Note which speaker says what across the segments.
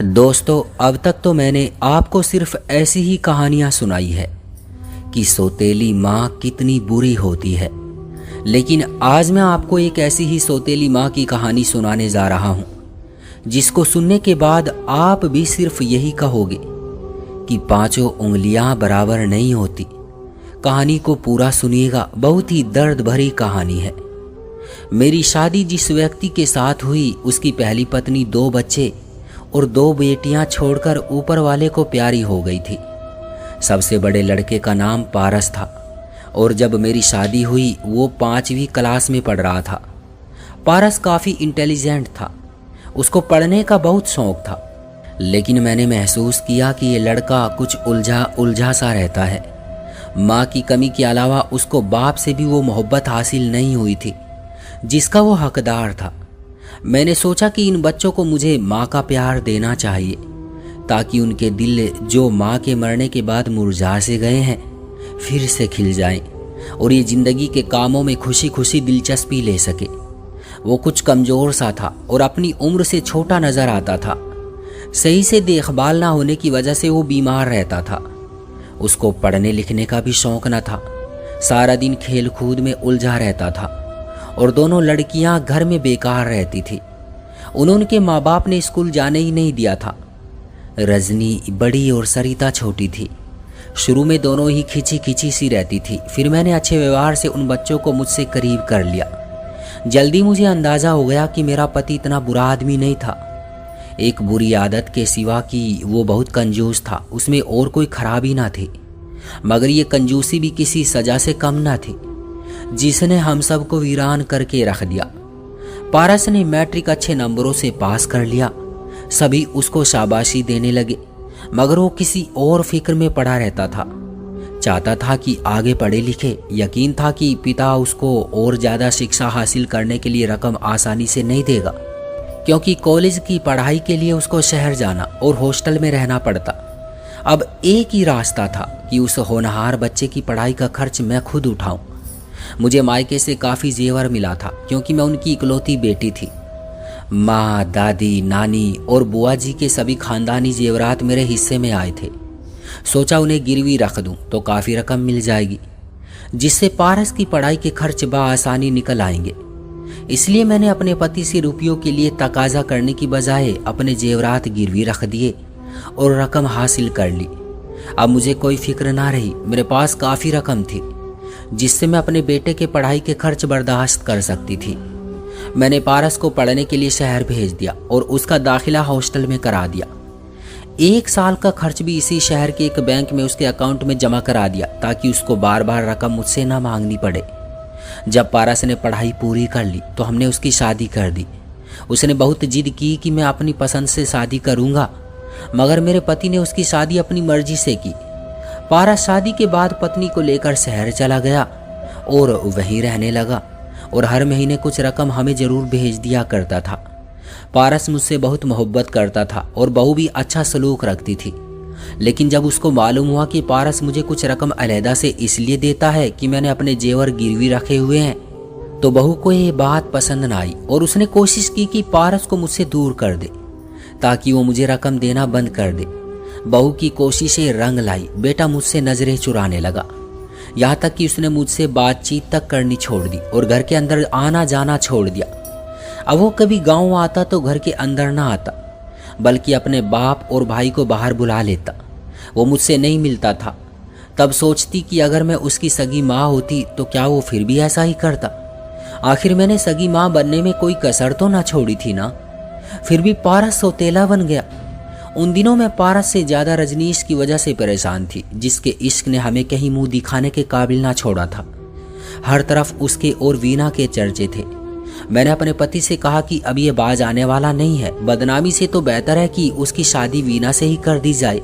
Speaker 1: दोस्तों, अब तक तो मैंने आपको सिर्फ ऐसी ही कहानियां सुनाई है कि सौतेली माँ कितनी बुरी होती है, लेकिन आज मैं आपको एक ऐसी ही सौतेली माँ की कहानी सुनाने जा रहा हूँ जिसको सुनने के बाद आप भी सिर्फ यही कहोगे कि पांचों उंगलियां बराबर नहीं होती। कहानी को पूरा सुनिएगा, बहुत ही दर्द भरी कहानी है। मेरी शादी जिस व्यक्ति के साथ हुई उसकी पहली पत्नी 2 बच्चे और 2 बेटियां छोड़कर ऊपर वाले को प्यारी हो गई थी। सबसे बड़े लड़के का नाम पारस था और जब मेरी शादी हुई वो 5वीं क्लास में पढ़ रहा था। पारस काफ़ी इंटेलिजेंट था, उसको पढ़ने का बहुत शौक था, लेकिन मैंने महसूस किया कि ये लड़का कुछ उलझा उलझा सा रहता है। माँ की कमी के अलावा उसको बाप से भी वो मोहब्बत हासिल नहीं हुई थी जिसका वो हकदार था। मैंने सोचा कि इन बच्चों को मुझे माँ का प्यार देना चाहिए ताकि उनके दिल जो माँ के मरने के बाद मुरझा से गए हैं फिर से खिल जाएं और ये ज़िंदगी के कामों में खुशी खुशी दिलचस्पी ले सके। वो कुछ कमज़ोर सा था और अपनी उम्र से छोटा नज़र आता था। सही से देखभाल ना होने की वजह से वो बीमार रहता था। उसको पढ़ने लिखने का भी शौक़ न था, सारा दिन खेल कूद में उलझा रहता था और दोनों लड़कियां घर में बेकार रहती थी। उनके माँ बाप ने स्कूल जाने ही नहीं दिया था। रजनी बड़ी और सरिता छोटी थी। शुरू में दोनों ही खिंची खिंची सी रहती थी, फिर मैंने अच्छे व्यवहार से उन बच्चों को मुझसे करीब कर लिया। जल्दी मुझे अंदाज़ा हो गया कि मेरा पति इतना बुरा आदमी नहीं था। एक बुरी आदत के सिवा कि वो बहुत कंजूस था, उसमें और कोई खराबी ना थी, मगर ये कंजूसी भी किसी सज़ा से कम ना थी जिसने हम सबको वीरान करके रख दिया। पारस ने मैट्रिक अच्छे नंबरों से पास कर लिया। सभी उसको शाबाशी देने लगे, मगर वो किसी और फिक्र में पड़ा रहता था। चाहता था कि आगे पढ़े लिखे। यकीन था कि पिता उसको और ज़्यादा शिक्षा हासिल करने के लिए रकम आसानी से नहीं देगा, क्योंकि कॉलेज की पढ़ाई के लिए उसको शहर जाना और हॉस्टल में रहना पड़ता। अब एक ही रास्ता था कि उस होनहार बच्चे की पढ़ाई का खर्च मैं खुद उठाऊं। मुझे मायके से काफ़ी जेवर मिला था क्योंकि मैं उनकी इकलौती बेटी थी। माँ, दादी, नानी और बुआ जी के सभी खानदानी जेवरात मेरे हिस्से में आए थे। सोचा उन्हें गिरवी रख दूं तो काफ़ी रकम मिल जाएगी जिससे पारस की पढ़ाई के खर्च बआसानी निकल आएंगे। इसलिए मैंने अपने पति से रुपयों के लिए तकाजा करने की बजाय अपने जेवरात गिरवी रख दिए और रकम हासिल कर ली। अब मुझे कोई फिक्र ना रही, मेरे पास काफ़ी रकम थी जिससे मैं अपने बेटे के पढ़ाई के खर्च बर्दाश्त कर सकती थी। मैंने पारस को पढ़ने के लिए शहर भेज दिया और उसका दाखिला हॉस्टल में करा दिया। 1 साल का खर्च भी इसी शहर के एक बैंक में उसके अकाउंट में जमा करा दिया ताकि उसको बार बार रकम मुझसे ना मांगनी पड़े। जब पारस ने पढ़ाई पूरी कर ली तो हमने उसकी शादी कर दी। उसने बहुत जिद की कि मैं अपनी पसंद से शादी करूंगा, मगर मेरे पति ने उसकी शादी अपनी मर्जी से की। पारस शादी के बाद पत्नी को लेकर शहर चला गया और वहीं रहने लगा और हर महीने कुछ रकम हमें ज़रूर भेज दिया करता था। पारस मुझसे बहुत मोहब्बत करता था और बहू भी अच्छा सलूक रखती थी, लेकिन जब उसको मालूम हुआ कि पारस मुझे कुछ रकम अलहदा से इसलिए देता है कि मैंने अपने जेवर गिरवी रखे हुए हैं, तो बहू को ये बात पसंद न आई और उसने कोशिश की कि पारस को मुझसे दूर कर दे ताकि वो मुझे रकम देना बंद कर दे। बहू की कोशिशें रंग लाई। बेटा मुझसे नज़रें चुराने लगा, यहाँ तक कि उसने मुझसे बातचीत तक करनी छोड़ दी और घर के अंदर आना जाना छोड़ दिया। अब वो कभी गांव आता तो घर के अंदर ना आता, बल्कि अपने बाप और भाई को बाहर बुला लेता। वो मुझसे नहीं मिलता था। तब सोचती कि अगर मैं उसकी सगी माँ होती तो क्या वो फिर भी ऐसा ही करता। आखिर मैंने सगी माँ बनने में कोई कसर तो ना छोड़ी थी ना। फिर भी पारस सौतेला बन गया। उन दिनों मैं पारस से ज़्यादा रजनीश की वजह से परेशान थी, जिसके इश्क ने हमें कहीं मुंह दिखाने के काबिल ना छोड़ा था। हर तरफ उसके और वीना के चर्चे थे। मैंने अपने पति से कहा कि अब ये बाज आने वाला नहीं है, बदनामी से तो बेहतर है कि उसकी शादी वीना से ही कर दी जाए।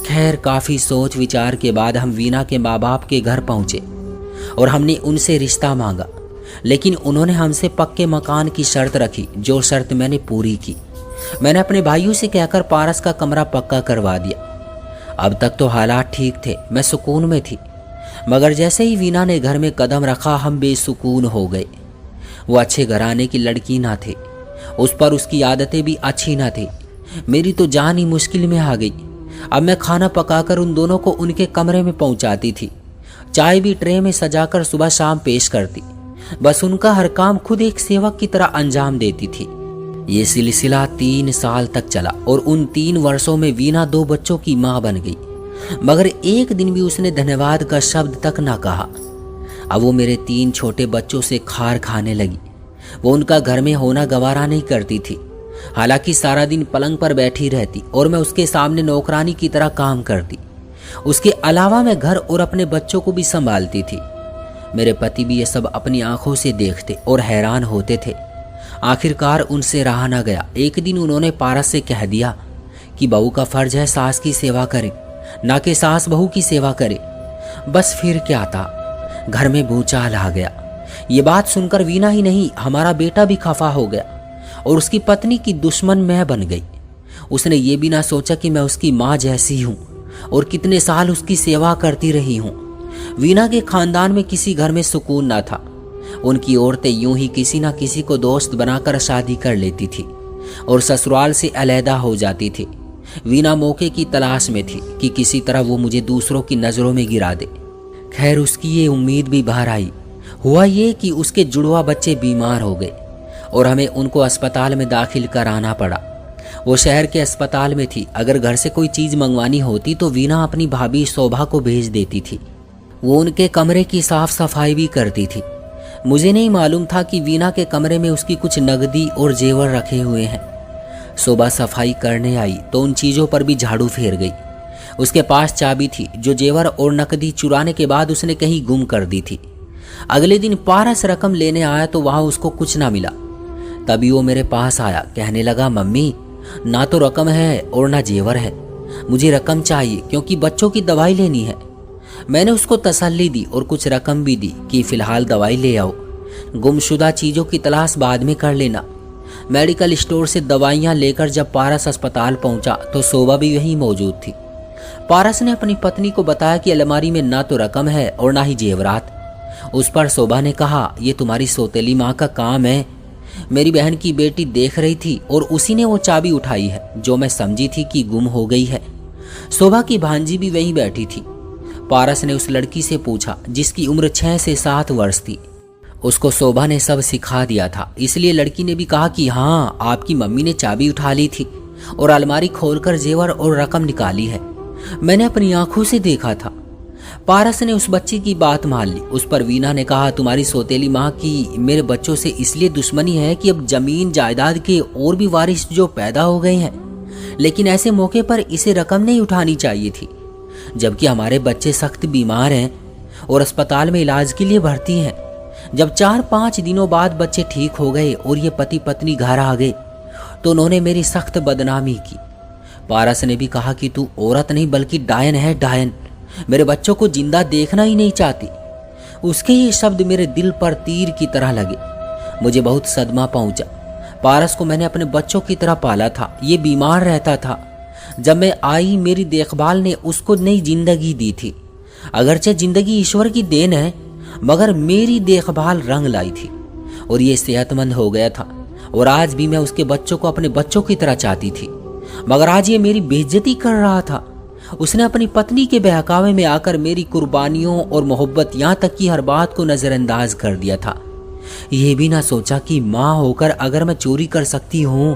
Speaker 1: खैर, काफ़ी सोच विचार के बाद हम वीना के माँ बाप के घर पहुँचे और हमने उनसे रिश्ता मांगा, लेकिन उन्होंने हमसे पक्के मकान की शर्त रखी, जो शर्त मैंने पूरी की। मैंने अपने भाइयों से कहकर पारस का कमरा पक्का करवा दिया। अब तक तो हालात ठीक थे, मैं सुकून में थी, मगर जैसे ही वीना ने घर में कदम रखा हम बेसुकून हो गए। वो अच्छे घराने की लड़की ना थे, उस पर उसकी आदतें भी अच्छी ना थी। मेरी तो जान ही मुश्किल में आ गई। अब मैं खाना पकाकर उन दोनों को उनके कमरे में पहुंचाती थी, चाय भी ट्रे में सजाकर सुबह शाम पेश करती। बस उनका हर काम खुद एक सेवक की तरह अंजाम देती थी। ये सिलसिला 3 साल तक चला और उन 3 वर्षों में वीना 2 बच्चों की माँ बन गई, मगर एक दिन भी उसने धन्यवाद का शब्द तक ना कहा। अब वो मेरे 3 छोटे बच्चों से खार खाने लगी। वो उनका घर में होना गवारा नहीं करती थी। हालांकि सारा दिन पलंग पर बैठी रहती और मैं उसके सामने नौकरानी की तरह काम करती। उसके अलावा मैं घर और अपने बच्चों को भी संभालती थी। मेरे पति भी ये सब अपनी आंखों से देखते और हैरान होते थे। आखिरकार उनसे रहा न गया। एक दिन उन्होंने पारस से कह दिया कि बहू का फर्ज है सास की सेवा करे, ना कि सास बहू की सेवा करे। बस फिर क्या था, घर में भूचाल आ गया। ये बात सुनकर वीना ही नहीं, हमारा बेटा भी खफा हो गया और उसकी पत्नी की दुश्मन मैं बन गई। उसने ये भी ना सोचा कि मैं उसकी माँ जैसी हूँ और कितने साल उसकी सेवा करती रही हूँ। वीना के खानदान में किसी घर में सुकून ना था। उनकी औरतें यूं ही किसी ना किसी को दोस्त बनाकर शादी कर लेती थी और ससुराल से अलहदा हो जाती थी। वीना मौके की तलाश में थी कि किसी तरह वो मुझे दूसरों की नज़रों में गिरा दे। खैर उसकी ये उम्मीद भी बाहर आई। हुआ ये कि उसके जुड़वा बच्चे बीमार हो गए और हमें उनको अस्पताल में दाखिल कराना पड़ा। वो शहर के अस्पताल में थी। अगर घर से कोई चीज़ मंगवानी होती तो वीना अपनी भाभी शोभा को भेज देती थी। वो उनके कमरे की साफ सफाई भी करती थी। मुझे नहीं मालूम था कि वीना के कमरे में उसकी कुछ नगदी और जेवर रखे हुए हैं। शोभा सफाई करने आई तो उन चीज़ों पर भी झाड़ू फेर गई। उसके पास चाबी थी जो जेवर और नकदी चुराने के बाद उसने कहीं गुम कर दी थी। अगले दिन पारस रकम लेने आया तो वहाँ उसको कुछ ना मिला। तभी वो मेरे पास आया, कहने लगा मम्मी ना तो रकम है और ना जेवर है, मुझे रकम चाहिए क्योंकि बच्चों की दवाई लेनी है। मैंने उसको तसल्ली दी और कुछ रकम भी दी कि फ़िलहाल दवाई ले आओ, गुमशुदा चीज़ों की तलाश बाद में कर लेना। मेडिकल स्टोर से दवाइयाँ लेकर जब पारस अस्पताल पहुँचा तो शोभा भी वहीं मौजूद थी। पारस ने अपनी पत्नी को बताया कि अलमारी में ना तो रकम है और ना ही जेवरात। उस पर शोभा ने कहा, ये तुम्हारी सौतेली माँ का काम है। मेरी बहन की बेटी देख रही थी और उसी ने वो चाबी उठाई है जो मैं समझी थी कि गुम हो गई है। शोभा की भांजी भी वहीं बैठी थी। पारस ने उस लड़की से पूछा जिसकी उम्र 6 से 7 वर्ष थी। उसको शोभा ने सब सिखा दिया था, इसलिए लड़की ने भी कहा कि हाँ आपकी मम्मी ने चाबी उठा ली थी और अलमारी खोलकर जेवर और रकम निकाली है, मैंने अपनी आंखों से देखा था। पारस ने उस बच्ची की बात मान ली। उस पर वीना ने कहा, तुम्हारी सौतेली माँ की मेरे बच्चों से इसलिए दुश्मनी है कि अब जमीन जायदाद के और भी वारिस जो पैदा हो गए हैं, लेकिन ऐसे मौके पर इसे रकम नहीं उठानी चाहिए थी, जबकि हमारे बच्चे सख्त बीमार हैं और अस्पताल में इलाज के लिए भर्ती हैं। जब 4-5 दिनों बाद बच्चे ठीक हो गए और ये पति पत्नी घर आ गए तो उन्होंने मेरी सख्त बदनामी की। पारस ने भी कहा कि तू औरत नहीं बल्कि डायन है, डायन, मेरे बच्चों को जिंदा देखना ही नहीं चाहती। उसके ये शब्द मेरे दिल पर तीर की तरह लगे। मुझे बहुत सदमा पहुंचा। पारस को मैंने अपने बच्चों की तरह पाला था, ये बीमार रहता था। जब मैं आई मेरी देखभाल ने उसको नई जिंदगी दी थी। अगरचे जिंदगी ईश्वर की देन है, मगर मेरी देखभाल रंग लाई थी और ये सेहतमंद हो गया था। और आज भी मैं उसके बच्चों को अपने बच्चों की तरह चाहती थी, मगर आज ये मेरी बेइज्जती कर रहा था। उसने अपनी पत्नी के बहकावे में आकर मेरी कुर्बानियों और मोहब्बत, यहाँ तक कि हर बात को नज़रअंदाज कर दिया था। ये भी ना सोचा कि माँ होकर अगर मैं चोरी कर सकती हूँ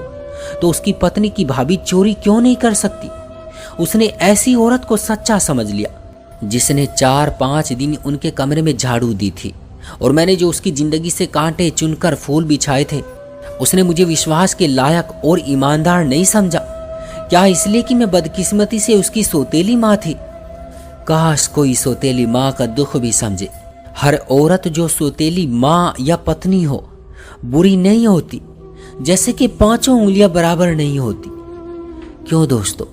Speaker 1: तो उसकी पत्नी की भाभी चोरी क्यों नहीं कर सकती। उसने ऐसी औरत को सच्चा समझ लिया जिसने 4-5 दिन उनके कमरे में झाड़ू दी थी और मैंने जो उसकी जिंदगी से कांटे चुनकर फूल बिछाए थे, उसने मुझे विश्वास के लायक और ईमानदार नहीं समझा। क्या इसलिए कि मैं बदकिस्मती से उसकी सौतेली माँ थी? काश कोई सौतेली माँ का दुख भी समझे। हर औरत जो सौतेली माँ या पत्नी हो बुरी नहीं होती, जैसे कि 5 उंगलियां बराबर नहीं होती। क्यों दोस्तों,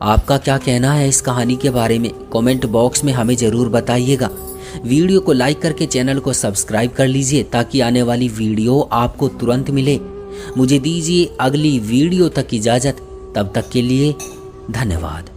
Speaker 1: आपका क्या कहना है इस कहानी के बारे में? कमेंट बॉक्स में हमें ज़रूर बताइएगा। वीडियो को लाइक करके चैनल को सब्सक्राइब कर लीजिए ताकि आने वाली वीडियो आपको तुरंत मिले। मुझे दीजिए अगली वीडियो तक इजाज़त। तब तक के लिए धन्यवाद।